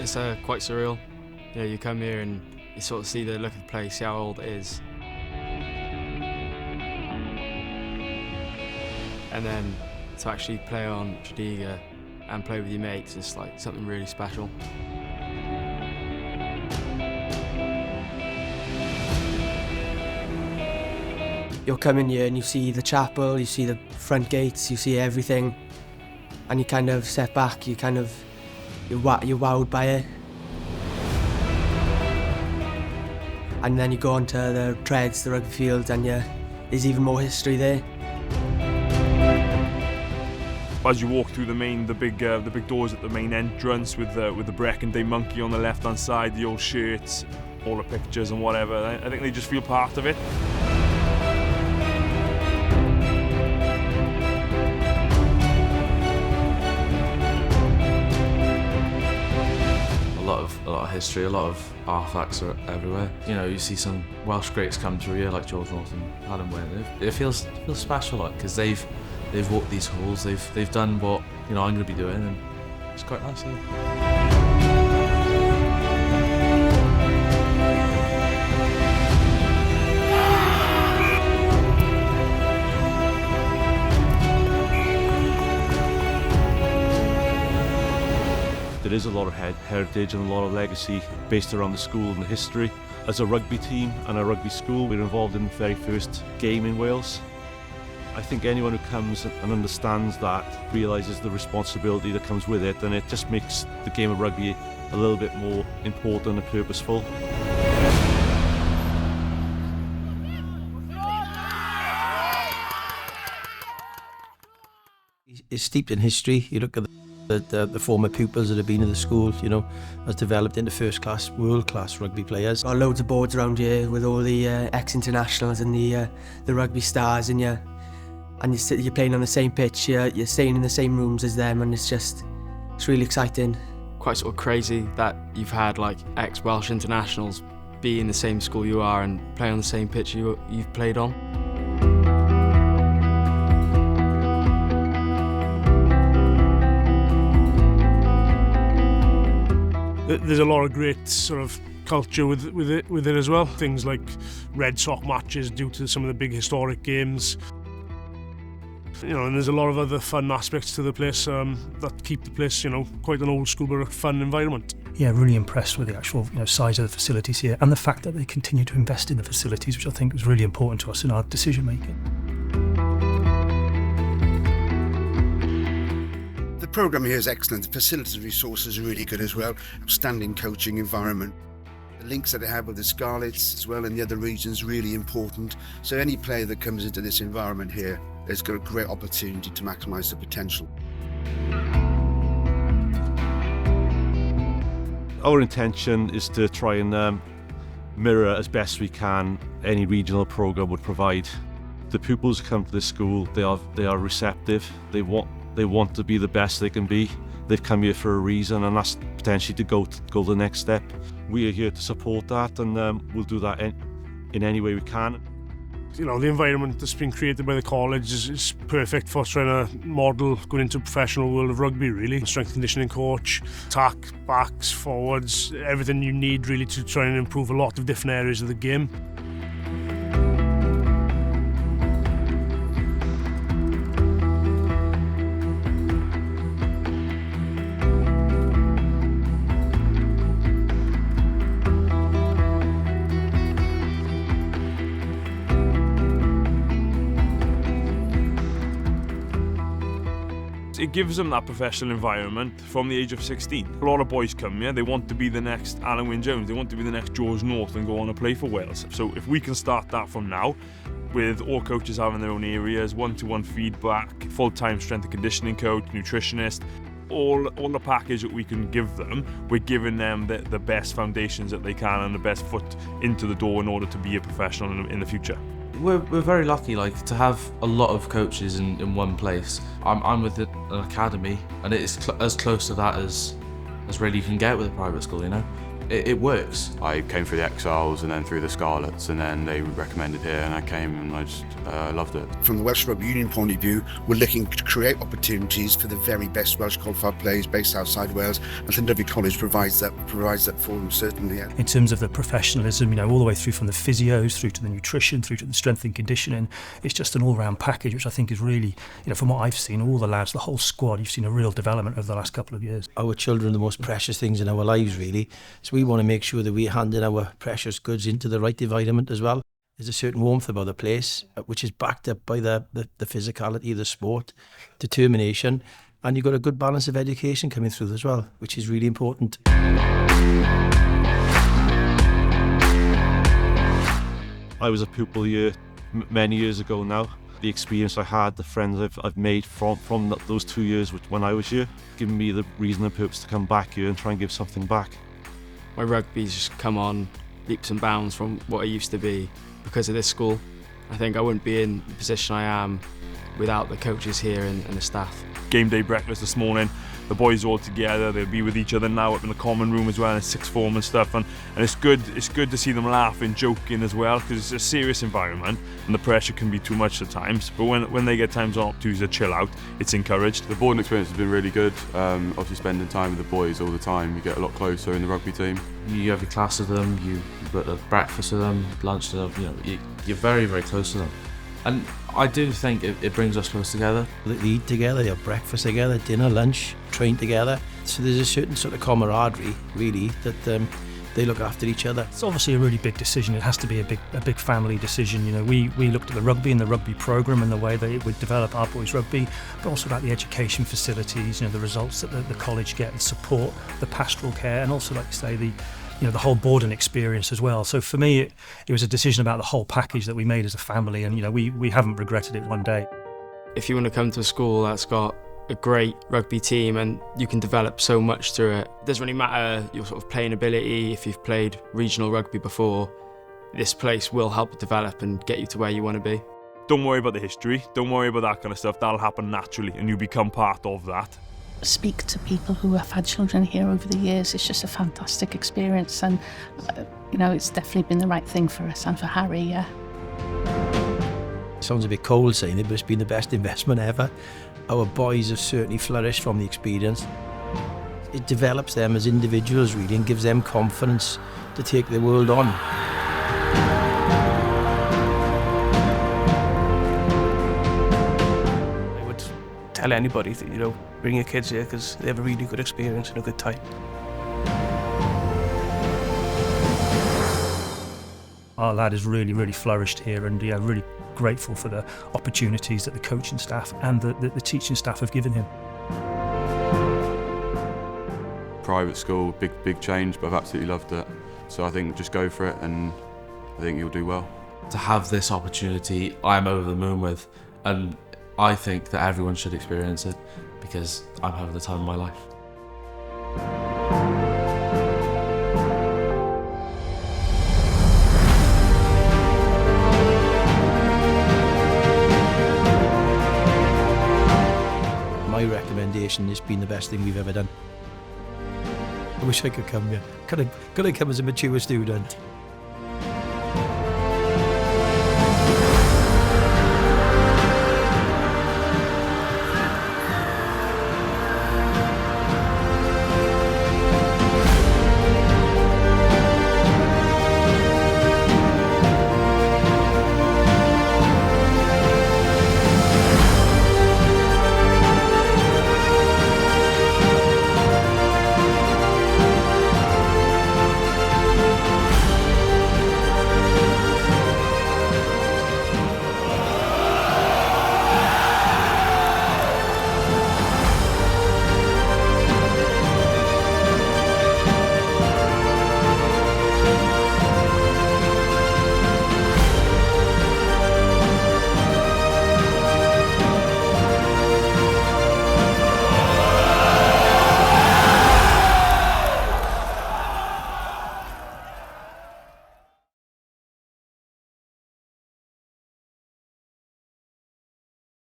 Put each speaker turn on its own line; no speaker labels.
It's quite surreal. You know, you come here and you sort of see the look of the place, see how old it is. And then to actually play on Tredegar and play with your mates is like something really special.
You'll come in here and you see the chapel, you see the front gates, you see everything, and you kind of step back, you're wowed by it. And then you go onto the treads, the rugby fields, and there's even more history there.
As you walk through the big doors at the main entrance with the Brecon Day monkey on the left-hand side, the old shirts, all the pictures and whatever, I think they just feel part of it.
A lot of history, a lot of artefacts are everywhere. You know, you see some Welsh greats come through here like George Norton, Alan Wynne. It feels special, like, because they've walked these halls, they've done what, you know, I'm going to be doing, and it's quite nice.
There is a lot of heritage and a lot of legacy based around the school and the history. As a rugby team and a rugby school, we're involved in the very first game in Wales. I think anyone who comes and understands that realises the responsibility that comes with it, and it just makes the game of rugby a little bit more important and purposeful.
It's steeped in history. You look at the former pupils that have been in the school, you know, has developed into first-class, world-class rugby players.
Got loads of boards around here with all the ex-internationals and the rugby stars, and you're playing on the same pitch, you're staying in the same rooms as them, and it's really exciting.
Quite sort of crazy that you've had like ex-Welsh internationals be in the same school you are and play on the same pitch you've played on.
There's a lot of great sort of culture with it as well. Things like red sock matches due to some of the big historic games. You know, and there's a lot of other fun aspects to the place that keep the place, you know, quite an old school but a fun environment.
Yeah, really impressed with the actual, you know, size of the facilities here, and the fact that they continue to invest in the facilities, which I think was really important to us in our decision making.
The programme here is excellent. The facilities and resources are really good as well. Outstanding coaching environment. The links that they have with the Scarlets as well in the other regions really important. So any player that comes into this environment here has got a great opportunity to maximise the potential.
Our intention is to try and mirror as best we can any regional programme would provide. The pupils who come to this school, they are receptive. They want to be the best they can be. They've come here for a reason, and that's potentially to go the next step. We are here to support that, and we'll do that in any way we can.
You know, the environment that's been created by the college is perfect for trying to model going into a professional world of rugby, really. Strength conditioning coach, attack, backs, forwards, everything you need really to try and improve a lot of different areas of the game.
It gives them that professional environment from the age of 16. A lot of boys come here, they want to be the next Alan Wynne-Jones, they want to be the next George North and go on and play for Wales. So if we can start that from now, with all coaches having their own areas, one-to-one feedback, full-time strength and conditioning coach, nutritionist, all the package that we can give them, we're giving them the best foundations that they can and the best foot into the door in order to be a professional in the future.
We're very lucky, like, to have a lot of coaches in one place. I'm with an academy, and it's as close to that as really you can get with a private school, you know. it works.
I came through the Exiles and then through the Scarlets, and then they recommended here, and I came and I just loved it.
From the Welsh Rugby Union point of view, we're looking to create opportunities for the very best Welsh qualified players based outside Wales, and Llandovery College provides that for them, certainly. Yeah.
In terms of the professionalism, all the way through from the physios, through to the nutrition, through to the strength and conditioning, it's just an all-round package, which I think is really, from what I've seen, all the lads, the whole squad, you've seen a real development over the last couple of years.
Our children are the most precious things in our lives, really. So we want to make sure that we're handing our precious goods into the right environment as well. There's a certain warmth about the place, which is backed up by the physicality of the sport, determination, and you've got a good balance of education coming through as well, which is really important.
I was a pupil here many years ago now. The experience I had, the friends I've made from those 2 years when I was here, giving me the reason and purpose to come back here and try and give something back.
My rugby's just come on leaps and bounds from what I used to be because of this school. I think I wouldn't be in the position I am without the coaches here and the staff.
Game day breakfast this morning, the boys all together, they'll be with each other now up in the common room as well, in sixth form and stuff, and it's good to see them laughing, joking as well, because it's a serious environment and the pressure can be too much at times, but when they get times on opportunities to chill out, it's encouraged.
The boarding experience has been really good. Obviously spending time with the boys all the time, you get a lot closer in the rugby team.
You have your class with them, you've got a breakfast with them, lunch with them, you're very, very close to them. And I do think it brings us close together.
They eat together, they have breakfast together, dinner, lunch, train together. So there's a certain sort of camaraderie, really, that they look after each other.
It's obviously a really big decision. It has to be a big family decision. We looked at the rugby and the rugby programme and the way that it would develop our boys' rugby, but also about the education facilities, the results that the college get, the support, the pastoral care, and also, like you say, the whole boarding experience as well. So for me, it was a decision about the whole package that we made as a family, and we haven't regretted it one day.
If you want to come to a school that's got a great rugby team and you can develop so much through it, it doesn't really matter your sort of playing ability. If you've played regional rugby before, this place will help develop and get you to where you want to be.
Don't worry about the history, don't worry about that kind of stuff, that'll happen naturally and you become part of that.
Speak to people who have had children here over the years. It's just a fantastic experience, and it's definitely been the right thing for us and for Harry. Yeah.
Sounds a bit cold saying it, but it's been the best investment ever. Our boys have certainly flourished from the experience. It develops them as individuals, really, and gives them confidence to take the world on.
I would tell anybody that, bring your kids here because they have a really good experience and a good time.
Our lad has really, really flourished here, and really grateful for the opportunities that the coaching staff and the teaching staff have given him.
Private school, big change, but I've absolutely loved it. So I think just go for it and I think you'll do well.
To have this opportunity, I'm over the moon with, and I think that everyone should experience it because I'm having the time of my life.
My recommendation has been the best thing we've ever done. I wish I could come here. Could I come as a mature student?